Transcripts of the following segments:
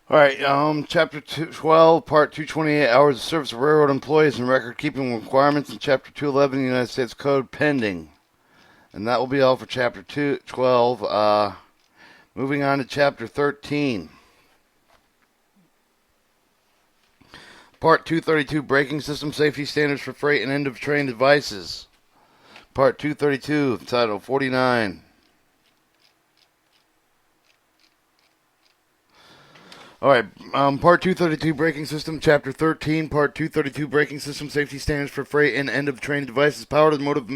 All right, Chapter 12, Part 228, Hours of Service of Railroad Employees and Record-Keeping Requirements, and Chapter 211, United States Code, pending. And that will be all for Chapter 12. Moving on to Chapter 13. Part 232, Braking System Safety Standards for Freight and End-of-Train Devices. Part 232, Title 49. All right, Part 232, Braking System, Chapter 13, Part 232, Braking System Safety Standards for Freight and End-of-Train Devices. Powered and motive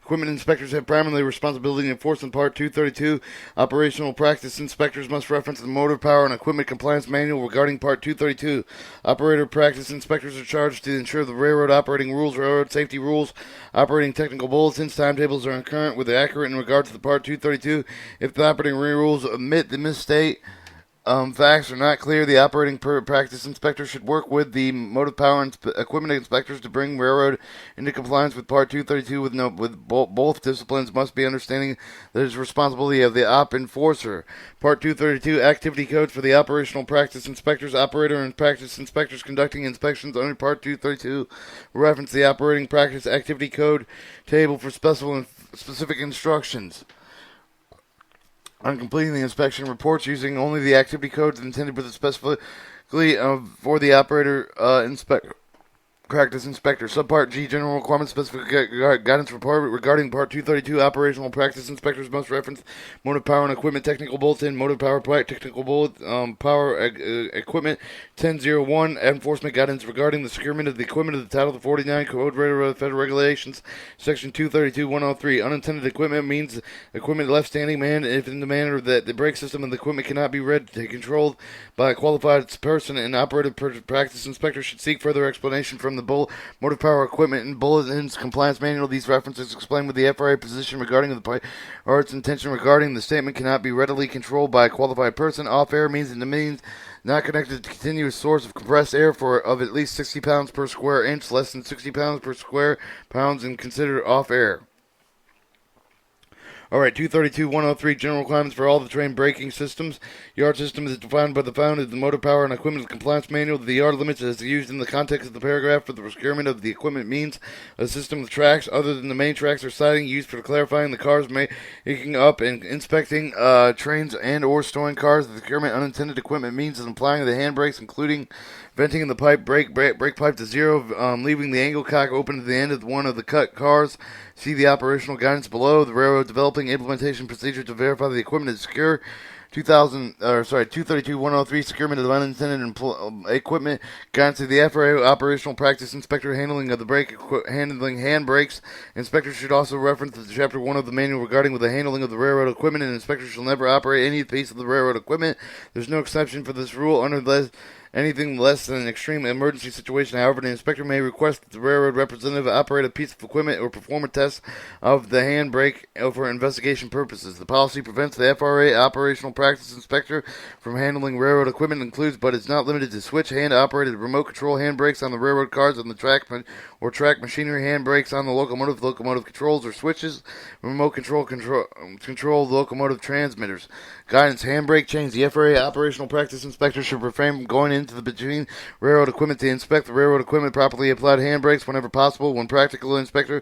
equipment inspectors have primarily responsibility to enforce in Part 232. Operational practice inspectors must reference the Motive Power and Equipment Compliance Manual regarding Part 232. Operator practice inspectors are charged to ensure the railroad operating rules, railroad safety rules, operating technical bulletins, timetables are current with accurate in regard to the Part 232. If the operating rules omit the misstate, facts are not clear, the operating practice inspector should work with the motive power and equipment inspectors to bring railroad into compliance with Part 232. Both disciplines must be understanding that it is responsibility of the op enforcer. Part 232, activity codes for the operational practice inspectors. Operator and practice inspectors conducting inspections under Part 232 reference the operating practice activity code table for specific instructions on completing the inspection reports using only the activity codes intended for the specifically for the operator practice inspector. Subpart G, general requirements, specific guidance report regarding Part 232. Operational practice inspectors must reference motive power and equipment technical bulletin, motive power technical bullet, power equipment 1001. Enforcement guidance regarding the securement of the equipment of the Title 49 Code Railroad Federal Regulations, Section 232-103. Unintended equipment means equipment left standing manned if in the manner that the brake system of the equipment cannot be read controlled by a qualified person. An operative practice inspector should seek further explanation from the motive power equipment and bulletins compliance manual. These references explain with the FRA position regarding the or its intention regarding the statement cannot be readily controlled by a qualified person. Off air means not connected to continuous source of compressed air of at least 60 pounds per square inch, less than 60 pounds per square pounds, and considered off air. All right, 232-103, general requirements for all the train braking systems. Yard system is defined by the found of the motor power and equipment compliance manual. The yard limits as used in the context of the paragraph for the procurement of the equipment means a system of tracks other than the main tracks or siding used for clarifying the cars, making up and inspecting trains and or storing cars. The procurement unintended equipment means is applying the handbrakes, including venting in the pipe, brake pipe to zero, leaving the angle cock open to the end of one of the cut cars. See the operational guidance below. The railroad developing implementation procedure to verify the equipment is secure. 232-103, securement of unintended equipment. Guidance to the FRA operational practice inspector handling of the handling hand brakes. Inspectors should also reference the chapter 1 of the manual regarding with the handling of the railroad equipment, and inspectors shall never operate any piece of the railroad equipment. There's no exception for this rule unless anything less than an extreme emergency situation. However, the inspector may request that the railroad representative operate a piece of equipment or perform a test of the handbrake for investigation purposes. The policy prevents the FRA operational practice inspector from handling railroad equipment, includes but is not limited to switch hand-operated remote control handbrakes on the railroad cars on the track or track machinery, handbrakes on the locomotive controls or switches, remote control locomotive transmitters. Guidance, handbrake chains. The FRA operational practice inspector should refrain from going into the between railroad equipment to inspect the railroad equipment. Properly applied handbrakes whenever possible. When practical, inspector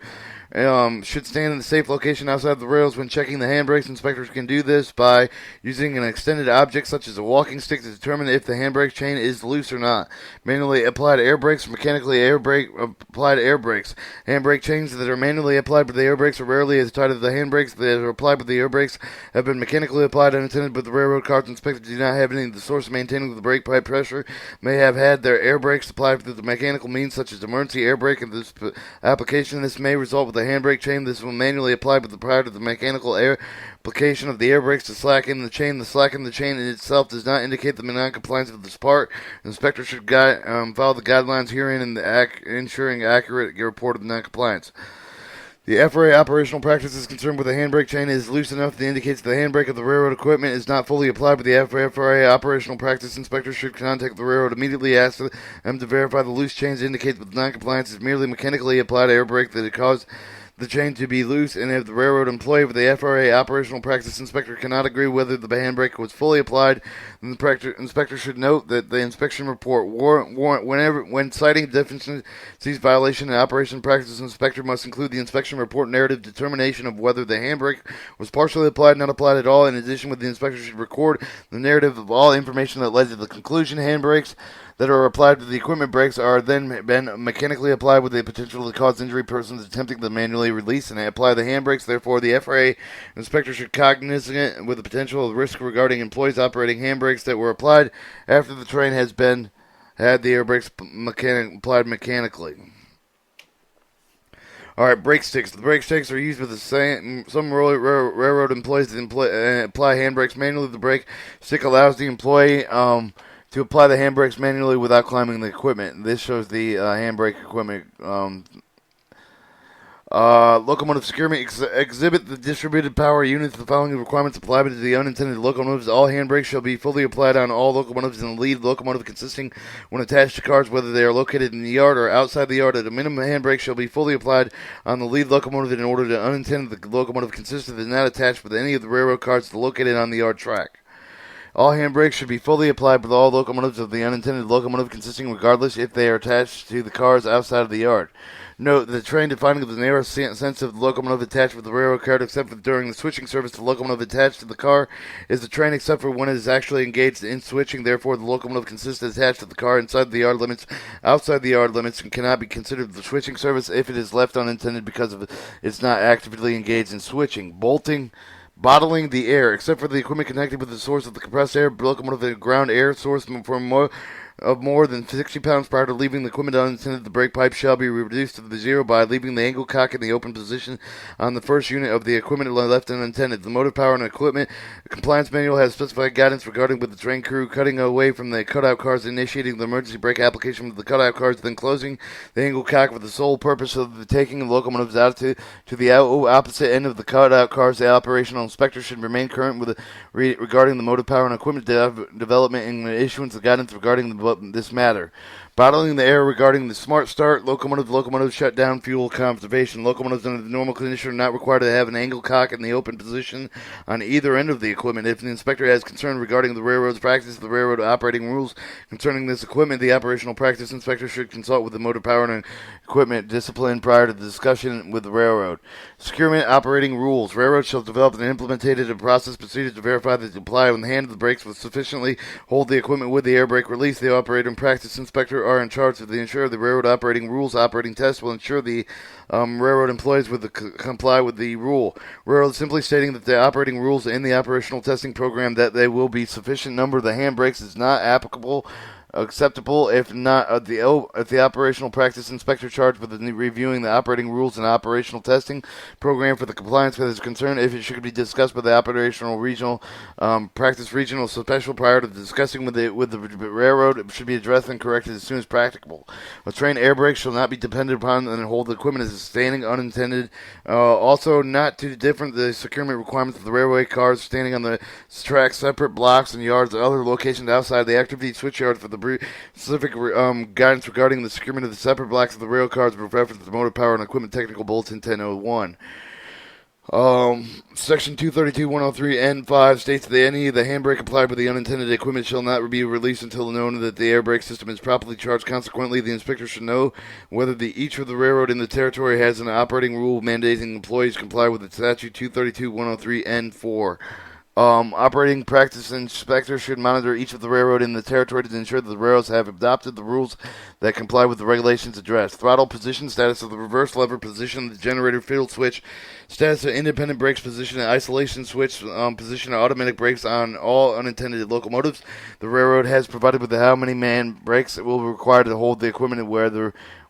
should stand in a safe location outside the rails when checking the handbrakes. Inspectors can do this by using an extended object such as a walking stick to determine if the handbrake chain is loose or not. Manually applied air brakes, mechanically applied air brakes. Handbrake chains that are manually applied by the air brakes are rarely as tight as the handbrakes that are applied by the air brakes have been mechanically applied unintended, but the railroad cars inspected do not have any of the source of maintaining the brake pipe pressure may have had their air brakes applied through the mechanical means such as emergency air brake. In this application, this may result with a handbrake chain. This will manually apply but prior to the mechanical air application of the air brakes to slacken the chain. The slack in the chain in itself does not indicate the non-compliance of this part. The inspector should follow the guidelines herein in ensuring accurate report of non-compliance. The FRA operational practice is concerned with the handbrake chain is loose enough that indicates the handbrake of the railroad equipment is not fully applied, but the FRA operational practice inspector should contact the railroad immediately, ask them to verify the loose chains indicate that the non-compliance is merely mechanically applied air brake that it caused the chain to be loose, and if the railroad employee with the FRA operational practice inspector cannot agree whether the handbrake was fully applied, then the inspector should note that the inspection report when citing deficiencies, violation, and operation practice inspector must include the inspection report narrative determination of whether the handbrake was partially applied, not applied at all. In addition, the inspector should record the narrative of all information that led to the conclusion. Handbrakes that are applied to the equipment brakes are then been mechanically applied with the potential to cause injury. Persons attempting to manually release and apply the handbrakes. Therefore, the FRA inspector should cognizant with the potential risk regarding employees operating handbrakes that were applied after the train had the air brakes applied mechanically. All right, brake sticks. The brake sticks are used with some railroad employees to apply handbrakes manually. The brake stick allows the employee to apply the handbrakes manually without climbing the equipment. This shows the handbrake equipment. Locomotive securement exhibit the distributed power units. The following requirements apply to the unintended locomotives. All handbrakes shall be fully applied on all locomotives in the lead locomotive consisting when attached to cars, whether they are located in the yard or outside the yard. At a minimum, handbrakes shall be fully applied on the lead locomotive in order to unintended the locomotive consisted and not attached with any of the railroad cars located on the yard track. All handbrakes should be fully applied with all locomotives of the unintended locomotive consisting regardless if they are attached to the cars outside of the yard. Note, the train defining the narrow sense of the locomotive attached with the railroad car except for during the switching service. The locomotive attached to the car is the train except for when it is actually engaged in switching. Therefore, the locomotive consists attached to the car inside the yard limits, outside the yard limits, and cannot be considered the switching service if it is left unintended because of it's not actively engaged in switching. Bottling the air, except for the equipment connected with the source of the compressed air, locomotive and ground air source of more than 60 pounds prior to leaving the equipment unattended. The brake pipe shall be reduced to the zero by leaving the angle cock in the open position on the first unit of the equipment left unattended. The motive power and equipment compliance manual has specified guidance regarding with the train crew cutting away from the cutout cars, initiating the emergency brake application with the cutout cars, then closing the angle cock with the sole purpose of the taking the locomotives out to the opposite end of the cutout cars. The operational inspector should remain current with regarding the motive power and equipment development and the issuance of guidance regarding this matter. Bottling the air regarding the smart start, locomotive shutdown, fuel conservation. Locomotives under the normal condition are not required to have an angle cock in the open position on either end of the equipment. If the inspector has concern regarding the railroad's practice, the railroad operating rules concerning this equipment, the operational practice inspector should consult with the motor power and equipment discipline prior to the discussion with the railroad. Securement operating rules. Railroads shall develop and implement a process procedure to verify that the apply when the hand of the brakes will sufficiently hold the equipment with the air brake release. The operator and practice inspector are in charge of the ensure the railroad operating rules. Operating tests will ensure the railroad employees comply with the rule. Railroad simply stating that the operating rules in the operational testing program that they will be sufficient number of the handbrakes is not acceptable if the operational practice inspector charged with reviewing the operating rules and operational testing program for the compliance with is concerned, if it should be discussed with the operational regional practice regional special prior to discussing with the railroad, it should be addressed and corrected as soon as practicable. A train air brake shall not be dependent upon and hold the equipment as standing unintended. Also, not to different the securement requirements of the railway cars standing on the track, separate blocks and yards or other locations outside the activity switch yard for the specific guidance regarding the securement of the separate blocks of the rail cars with reference to the motor power and equipment technical bulletin 1001. Section 232.103 N5 states that any of the handbrake applied with the unintended equipment shall not be released until known that the air brake system is properly charged. Consequently, the inspector should know whether each of the railroad in the territory has an operating rule mandating employees comply with the statute 232.103 N4. Operating practice inspector should monitor each of the railroad in the territory to ensure that the railroads have adopted the rules that comply with the regulations addressed. Throttle position, status of the reverse lever position, the generator field switch, status of independent brakes position, and isolation switch position of automatic brakes on all unintended locomotives. The railroad has provided with how many man brakes it will be required to hold the equipment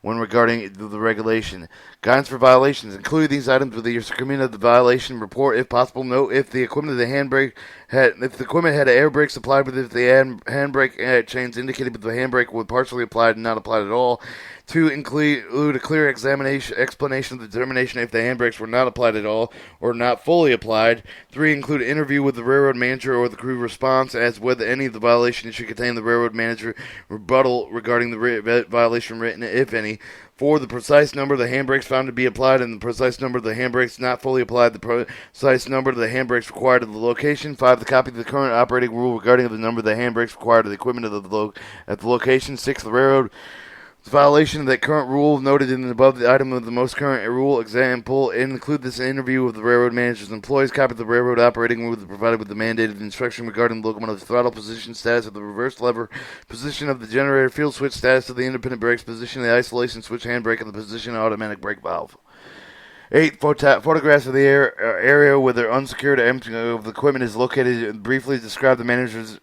when regarding the regulation. Guidance for violations. Include these items with your screening of the violation report, if possible. Note if the equipment of the handbrake if the equipment had air brakes applied with it, if the handbrake chains indicated with the handbrake were partially applied and not applied at all. 2. Include a clear explanation of the determination if the handbrakes were not applied at all or not fully applied. 3. Include an interview with the railroad manager or the crew response as whether any of the violations should contain the railroad manager rebuttal regarding the violation written, if any. 4. The precise number of the handbrakes found to be applied and the precise number of the handbrakes not fully applied, the precise number of the handbrakes required at the location. 5. The copy of the current operating rule regarding the number of the handbrakes required of the equipment at the location. 6. The railroad violation of that current rule noted in the above the item of the most current rule example, and include this interview with the railroad manager's employees. Copy of the railroad operating rule provided with the mandated instruction regarding the locomotive throttle position, status of the reverse lever, position of the generator, field switch, status of the independent brakes, position of the isolation switch handbrake, and the position of the automatic brake valve. 8. Photographs of the area where the unsecured empty of the equipment is located. Briefly describe the manager's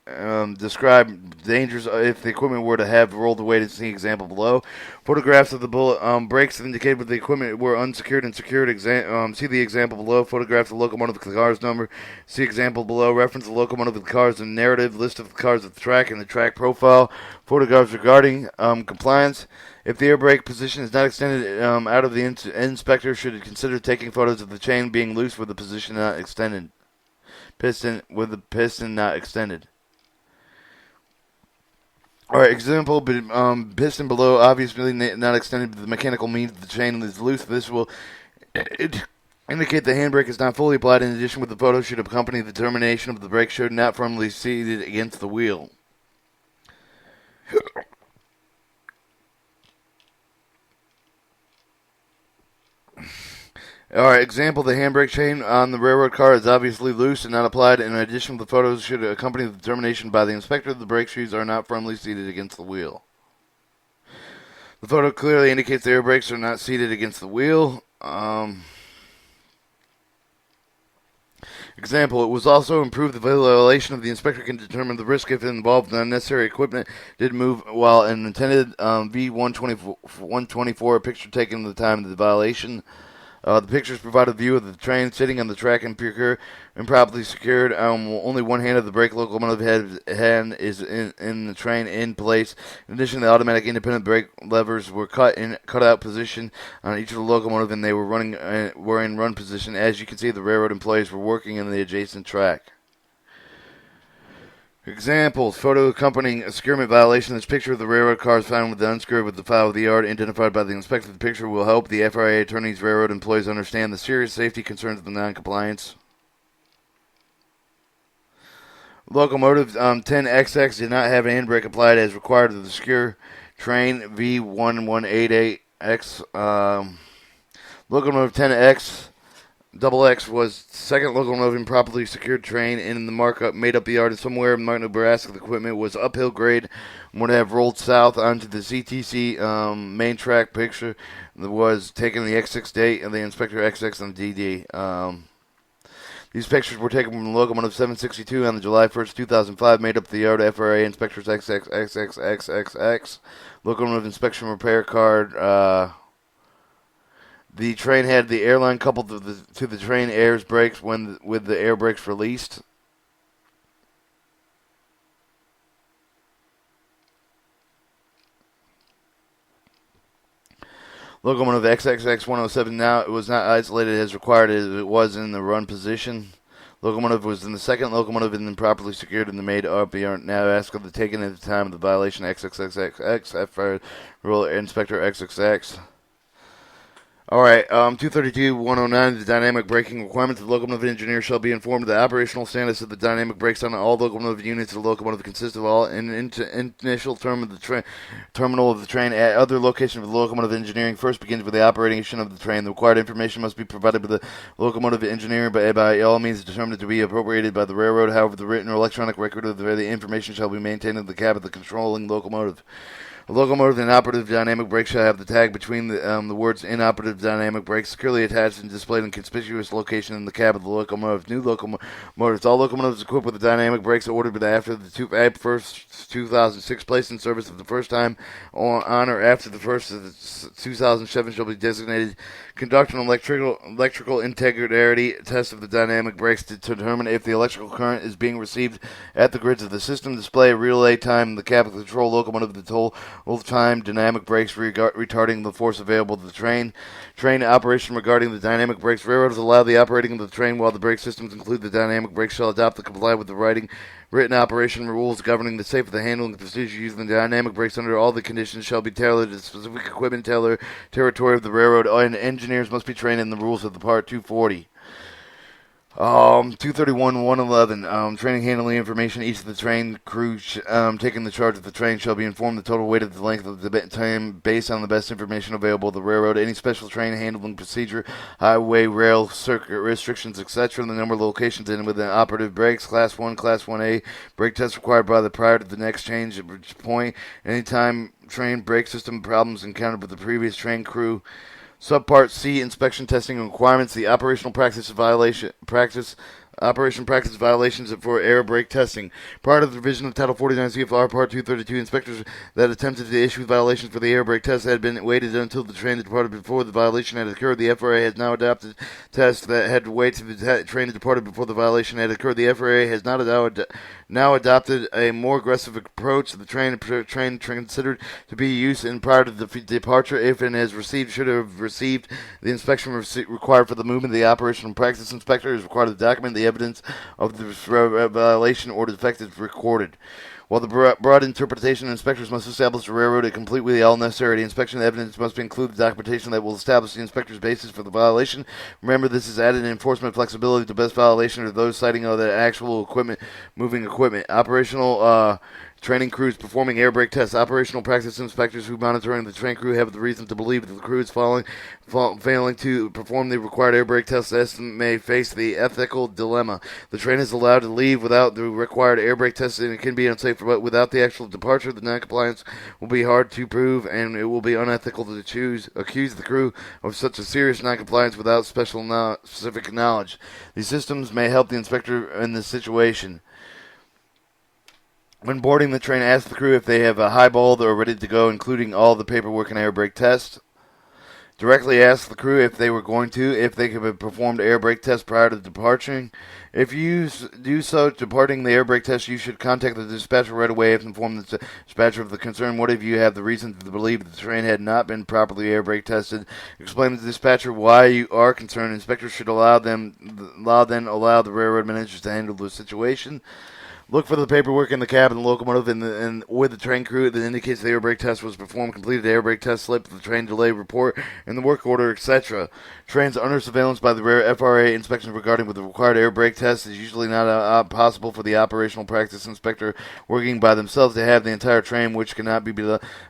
describe dangers if the equipment were to have rolled away. To see example below. Photographs of the brakes indicated where the equipment were unsecured and secured. See the example below. Photographs of the locomotive with the car's number. See example below. Reference the locomotive with the cars and narrative. List of the cars at the track and the track profile. Photographs regarding compliance. If the air brake position is not extended out of the inspector should consider taking photos of the chain being loose with the position not extended. Piston with the piston not extended. Alright, example, piston below obviously not extended, but the mechanical means the chain is loose. This will indicate the handbrake is not fully applied. In addition, with the photo should accompany the determination of the brake should not firmly seated against the wheel. Alright, example, the handbrake chain on the railroad car is obviously loose and not applied. In addition, the photos should accompany the determination by the inspector that the brake shoes are not firmly seated against the wheel. The photo clearly indicates the air brakes are not seated against the wheel. Example, it was also improved the violation of the inspector can determine the risk if it involved unnecessary equipment did move while an intended V124 picture taken at the time of the violation. The pictures provide a view of the train sitting on the track and improperly secured. Only one hand of the brake locomotive hand is in the train in place. In addition, the automatic independent brake levers were cut out position on each of the locomotive, and they were in run position. As you can see, the railroad employees were working in the adjacent track. Examples, photo accompanying a securement violation. This picture of the railroad cars found with the unscrewed with the file of the yard identified by the inspector. The picture will help the FRA attorneys, railroad employees understand the serious safety concerns of the non-compliance. Locomotive 10XX did not have an handbrake applied as required of the secure train V1188X. Locomotive 10X Double X was second locomotive improperly secured train in the markup made up the yard somewhere in Martin, Nebraska. The equipment was uphill grade and would have rolled south onto the CTC main track. Picture that was taken the X6 date and the inspector XX and DD. These pictures were taken from the locomotive 762 on the July 1st, 2005, made up the yard FRA inspectors XXXXXX. Locomotive inspection repair card. The train had the airline coupled to the train air's brakes with the air brakes released. Locomotive XXX107 now it was not isolated as required as it was in the run position. Locomotive was in the second locomotive and then properly secured in the made up yard. Now asked of the taken at the time of the violation XXXXX FR Rule Inspector XXX. Alright, 232.109, the dynamic braking requirements of the locomotive engineer shall be informed of the operational status of the dynamic brakes on all locomotive units. The locomotive consists of all initial terminal of the train at other locations of the locomotive engineering. First begins with the operation of the train. The required information must be provided by the locomotive engineer by all means determined to be appropriated by the railroad. However, the written or electronic record of the information shall be maintained in the cab of the controlling locomotive. The locomotive and operative dynamic brakes shall have the tag between the words inoperative dynamic brakes securely attached and displayed in conspicuous location in the cab of the locomotive. New locomotives. All locomotives equipped with the dynamic brakes ordered after the 1st 2006 placed in service for the first time on or after the 1st of 2007 shall be designated conduct an electrical integrity test of the dynamic brakes to determine if the electrical current is being received at the grids of the system. Display relay time in the cab of the control locomotive. The toll time dynamic brakes retarding the force available to the train. Train operation regarding the dynamic brakes. Railroads allow the operating of the train while the brake systems include the dynamic brakes shall adopt to comply with the written operation rules governing the safe of the handling of the procedure using the dynamic brakes under all the conditions shall be tailored to the specific equipment territory of the railroad, and engineers must be trained in the rules of the Part 240. 231, 111, training handling information. Each of the train crew taking the charge of the train shall be informed the total weight of the length of the time based on the best information available to the railroad. Any special train handling procedure, highway, rail, circuit restrictions, etc. The number of locations and within operative brakes, Class 1, Class 1A, brake test required prior to the next change point. Anytime train brake system problems encountered with the previous train crew. Subpart C, inspection testing requirements. The operational practice violations for air brake testing. Prior to the revision of Title 49 CFR Part 232, inspectors that attempted to issue violations for the air brake test had been waited until the train had departed before the violation had occurred. The FRA has now adopted tests that had to wait to the train had departed before the violation had occurred. The FRA has not now adopted a more aggressive approach. The train considered to be used in prior to the departure, if it has received, should have received the inspection required for the movement. The operational practice inspector is required to document the evidence of the violation or defect is recorded. While the broad interpretation, inspectors must establish the railroad a complete with all necessary inspection evidence must include the documentation that will establish the inspector's basis for the violation. Remember, this is added enforcement flexibility to best violation or those citing the actual moving equipment. Operational training crews performing air brake tests. Operational practice inspectors who monitoring the train crew have the reason to believe that the crew is failing to perform the required air brake tests may face the ethical dilemma. The train is allowed to leave without the required air brake tests, and it can be unsafe, but without the actual departure, the non-compliance will be hard to prove, and it will be unethical to accuse the crew of such a serious non-compliance without specific knowledge. These systems may help the inspector in this situation. When boarding the train, ask the crew if they have a highball or ready to go, including all the paperwork and air brake tests. Directly ask the crew if they could have performed air brake tests prior to departing. If you do so departing the air brake test, you should contact the dispatcher right away and inform the dispatcher of the concern. What if you have the reason to believe that the train had not been properly air brake tested? Explain to the dispatcher why you are concerned. Inspectors should allow the railroad managers to handle the situation. Look for the paperwork in the cab and the locomotive and with the train crew that indicates the air brake test was performed, completed air brake test slip, the train delay report, and the work order, etc. Trains under surveillance by the FRA inspections regarding with the required air brake test is usually not possible for the operational practice inspector working by themselves to have the entire train, which cannot be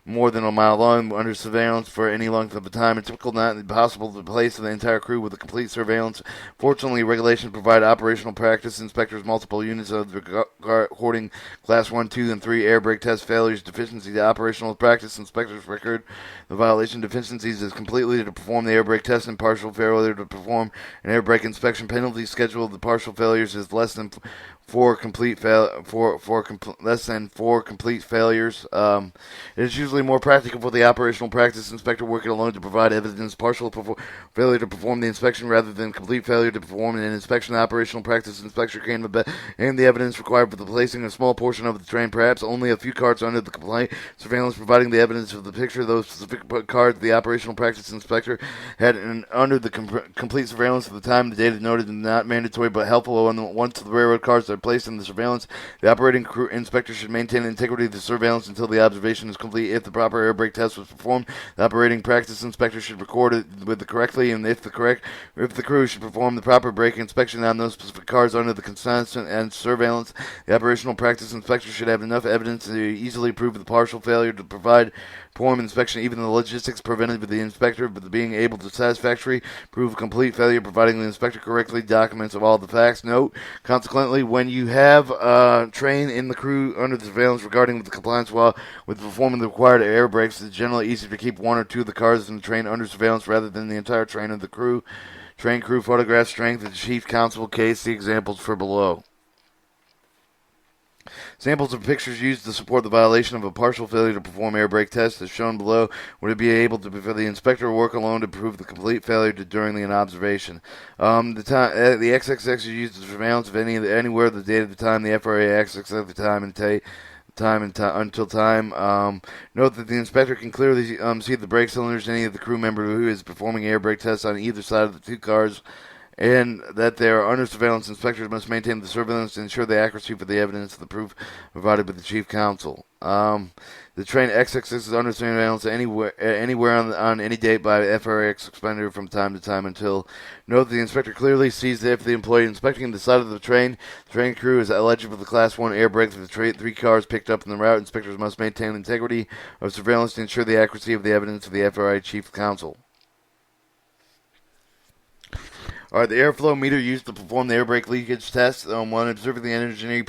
more than a mile long, under surveillance for any length of time. It's typically not possible to place the entire crew with a complete surveillance. Fortunately, regulations provide operational practice inspectors multiple units of the recording Class 1, 2, and 3 air brake test failures, deficiencies, operational practice inspectors record the violation deficiencies is completely to perform the air brake test and partial failure to perform an air brake inspection. Penalty schedule of the partial failures is less than four complete failures. It is usually more practical for the operational practice inspector working alone to provide evidence partial failure to perform the inspection rather than complete failure to perform an inspection. The operational practice inspector can and the evidence required for the placing a small portion of the train, perhaps only a few cards under the complaint surveillance, providing the evidence of the picture. Those specific cards the operational practice inspector had under the complete surveillance at the time. The data noted is not mandatory but helpful. Once the railroad cards are placed in the surveillance, the operating crew inspector should maintain the integrity of the surveillance until the observation is complete. If the proper air brake test was performed, the operating practice inspector should record it with the correctly, and if the crew should perform the proper brake inspection on those specific cars under the consent and surveillance, the operational practice inspector should have enough evidence to easily prove the partial failure to perform inspection. Even the logistics prevented with the inspector but being able to satisfactorily prove complete failure, providing the inspector correctly documents of all the facts. Note, consequently, when you have a train in the crew under the surveillance regarding the compliance while with performing the required air brakes, it's generally easier to keep one or two of the cars in the train under surveillance rather than the entire train of the crew. Train crew photograph strength of the chief constable case. See examples for below. Samples of pictures used to support the violation of a partial failure to perform air brake tests as shown below. Would it be able to for the inspector to work alone to prove the complete failure during an observation? The XXX is used as surveillance of anywhere the date of the time, the FRA XXX at the time, and until time. Note that the inspector can clearly see the brake cylinders of any of the crew member who is performing air brake tests on either side of the two cars, and that they are under surveillance. Inspectors must maintain the surveillance to ensure the accuracy for the evidence of the proof provided by the chief counsel. The train XX is under surveillance anywhere on any date by FRX expander from time to time until. Note that the inspector clearly sees that if the employee inspecting the side of the train crew is eligible for the Class 1 air brake for the three cars picked up in the route, inspectors must maintain the integrity of surveillance to ensure the accuracy of the evidence of the FRI chief counsel. All right, the airflow meter used to perform the air brake leakage test. When observing an engineer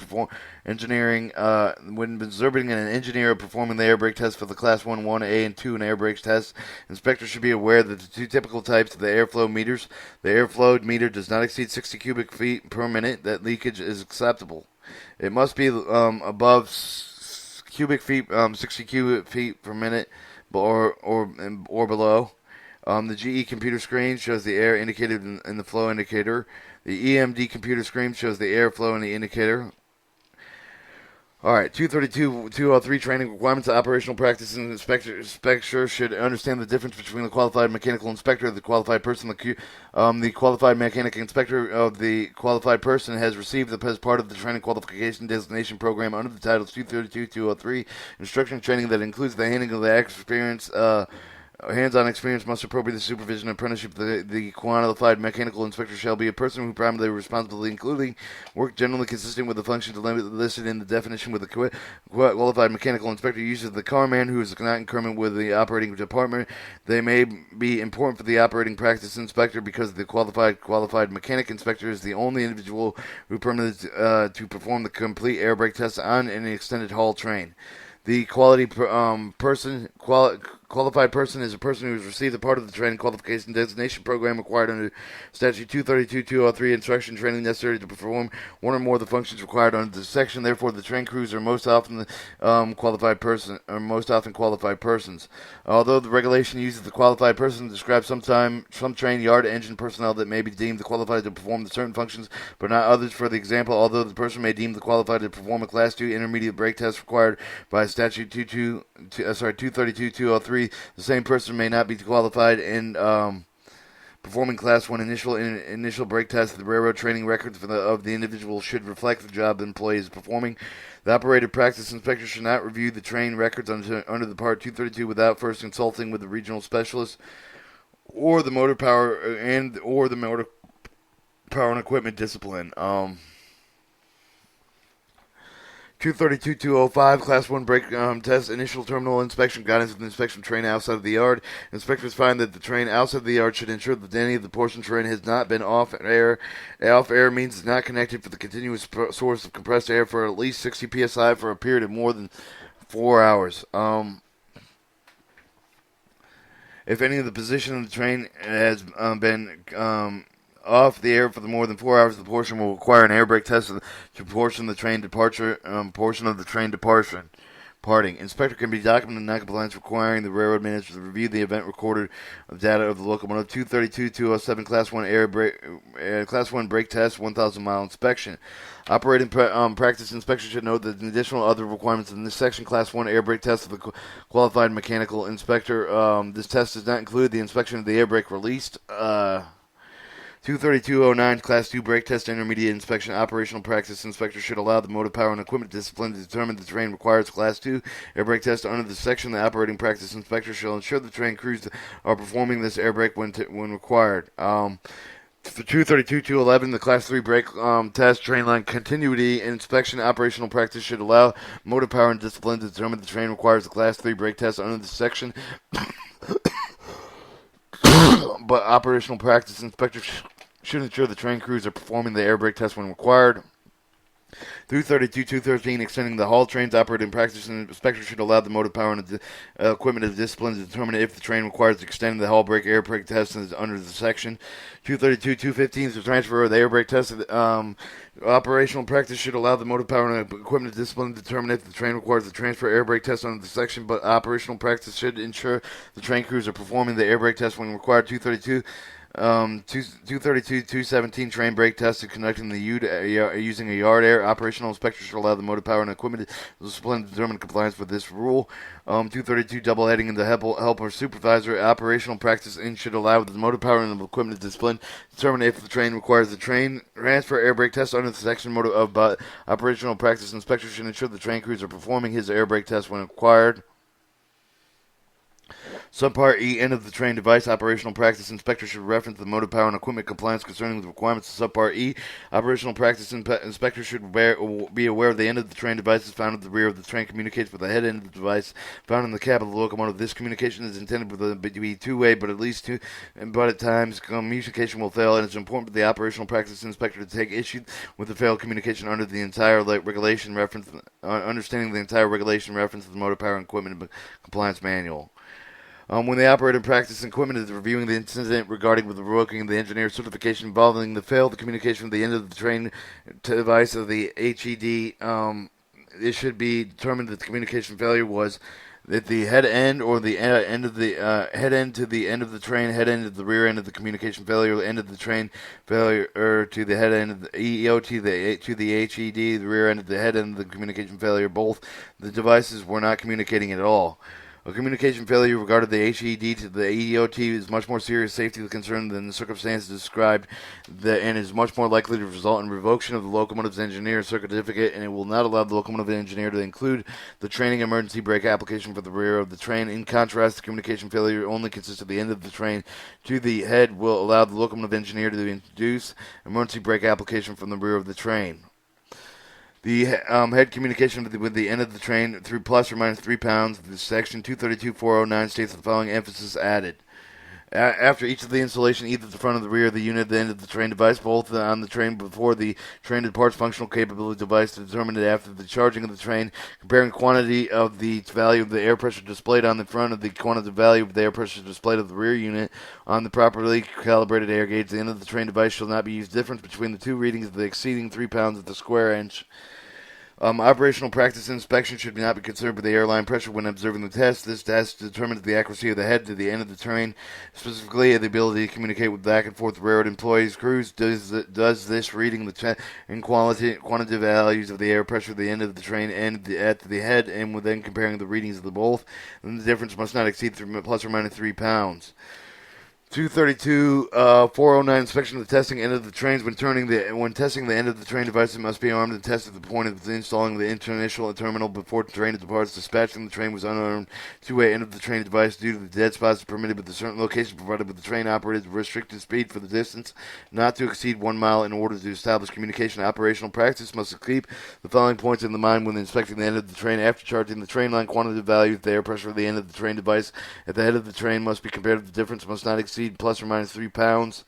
performing the air brake test for the Class 1, 1A, and 2 and air brake tests, inspectors should be aware that the two typical types of the airflow meters, the airflow meter does not exceed 60 cubic feet per minute. That leakage is acceptable. It must be above cubic feet, 60 cubic feet per minute, or below. The GE computer screen shows the air indicated in the flow indicator. The EMD computer screen shows the airflow in the indicator. All right, 232-203 training requirements, operational practice, and inspector should understand the difference between the qualified mechanical inspector, the qualified person, the qualified mechanic inspector of the qualified person has received as part of the training qualification designation program under the titles 232-203 instruction training that includes the handling of the experience. Hands-on experience must appropriate the supervision and apprenticeship. The qualified mechanical inspector shall be a person who primarily responsibility, including work generally consistent with the functions listed in the definition. With the qualified mechanical inspector uses the carman who is not in agreement with the operating department. They may be important for the operating practice inspector because the qualified mechanic inspector is the only individual who permitted to perform the complete air brake test on an extended haul train. The qualified person is a person who has received a part of the training qualification designation program required under Statute 232-203 instruction training necessary to perform one or more of the functions required under this section. Therefore, the train crews are most often qualified persons. Although the regulation uses the qualified person to describe some train yard engine personnel that may be deemed qualified to perform certain functions, but not others. For the example, although the person may deem qualified to perform a Class 2 intermediate brake test required by Statute 232-203, the same person may not be qualified in performing Class 1 initial brake test. The railroad training records of the individual should reflect the job the employee is performing. The operator practice inspector should not review the train records under the Part 232 without first consulting with the regional specialist or the motor power and equipment discipline. 232-205, Class 1 brake test, initial terminal inspection, guidance of the inspection train outside of the yard. Inspectors find that the train outside of the yard should ensure that any of the portion train has not been off air. Off air means it's not connected for the continuous source of compressed air for at least 60 psi for a period of more than 4 hours. If any of the position of the train has been off the air for more than 4 hours, the portion will require an air brake test to portion of the train departure. Parting. Inspector can be documented non-compliance requiring the railroad manager to review the event recorded of data of the locomotive. 232-207 Class 1 brake test, 1,000-mile inspection. Operating practice inspection should note that in additional other requirements in this section, Class 1 air brake test of the qualified mechanical inspector. This test does not include the inspection of the air brake released. 232-09 Class 2 brake test intermediate inspection. Operational practice inspector should allow the motive power and equipment discipline to determine the train requires Class 2 air brake test. Under this section, the operating practice inspector shall ensure the train crews are performing this air brake when required. For 232-211, the Class 3 brake test, train line continuity inspection. Operational practice should allow motive power and discipline to determine the train requires the Class 3 brake test. Under this section, but operational practice inspectors should ensure the train crews are performing the air brake test when required. 232-213, extending the haul trains. Operating practice inspector should allow the motive power and equipment of discipline to determine if the train requires extending the haul brake air brake test under the section. 232-215, the transfer of the air brake test. Operational practice should allow the motive power and equipment of discipline to determine if the train requires the transfer air brake test under the section, but operational practice should ensure the train crews are performing the air brake test when required. 232 232, 217 train brake tested conducting the using a yard air. Operational inspector should allow the motive power and equipment discipline to determine compliance with this rule. 232 double heading in the helper supervisor. Operational practice in should allow the motive power and the equipment discipline to determine if the train requires the train transfer air brake test under the section motive of operational practice. Inspector should ensure the train crews are performing his air brake test when required. Subpart E, end of the train device operational practice. Inspector should reference the motive power and equipment compliance concerning the requirements of Subpart E. Operational practice inspector should be aware of the end of the train devices found at the rear of the train communicates with the head end of the device found in the cab of the locomotive. This communication is intended to be two-way, but at times communication will fail, and it's important for the operational practice inspector to take issue with the failed communication under the entire regulation reference, understanding the entire regulation reference to the motive power and equipment compliance manual. When the operator in practice equipment is reviewing the incident regarding the revoking the engineer certification involving the failed communication at the end of the train device of the HED, it should be determined that the communication failure was at the head end or the end of the head end to the end of the train, head end to the rear end of the communication failure, the end of the train failure to the head end of the EEO to the HED, the rear end of the head end of the communication failure. Both the devices were not communicating at all. A communication failure regarding the HED to the EEOT is much more serious safety concern than the circumstances described, and is much more likely to result in revocation of the locomotive's engineer certificate, and it will not allow the locomotive engineer to include the training emergency brake application for the rear of the train. In contrast, the communication failure only consists of the end of the train to the head will allow the locomotive engineer to introduce emergency brake application from the rear of the train. The head communication with the end of the train through plus or minus 3 pounds. The section 232.409 states the following emphasis added. After each of the installation, either the front or the rear of the unit, the end of the train device, both on the train before the train departs, functional capability device to determine it after the charging of the train, comparing quantity of the value of the air pressure displayed on the front of the quantitative value of the air pressure displayed of the rear unit on the properly calibrated air gauge. The end of the train device shall not be used. Difference between the two readings of the exceeding 3 pounds at the square inch. Operational practice inspection should not be concerned with the airline pressure when observing the test. This test determines the accuracy of the head to the end of the train, specifically the ability to communicate with back and forth railroad employees. Crews does this reading the in quantitative values of the air pressure at the end of the train and at the head, and then comparing the readings of the both. And the difference must not exceed plus or minus 3 pounds. 232, 409 inspection of the testing end of the trains. When testing the end of the train device, it must be armed and tested at the point of installing the initial terminal before the train departs. Dispatching the train was unarmed two-way end of the train device due to the dead spots permitted with the certain location provided with the train operated restricted speed for the distance not to exceed 1 mile in order to establish communication. Operational practice must keep the following points in the mind when inspecting the end of the train. After charging the train line, quantitative value of the air pressure at the end of the train device at the head of the train must be compared to the difference must not exceed plus or minus 3 pounds.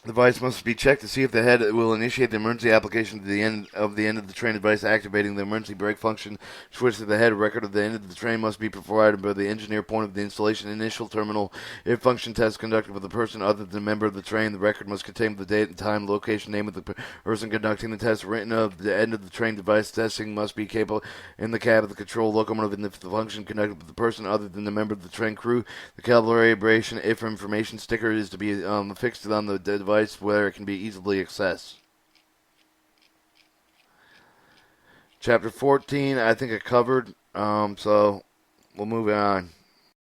The device must be checked to see if the head will initiate the emergency application to the end of the train device, activating the emergency brake function. Switch to the head. Record of the end of the train must be provided by the engineer point of the installation initial terminal. If function test conducted with a person other than a member of the train, the record must contain the date and time, location, name of the person conducting the test. Written of the end of the train device testing must be capable in the cab of the control locomotive, and if the function conducted with a person other than a member of the train crew, the calibration if information sticker is to be affixed on the device where it can be easily accessed. Chapter 14, I think I covered, so we'll move on.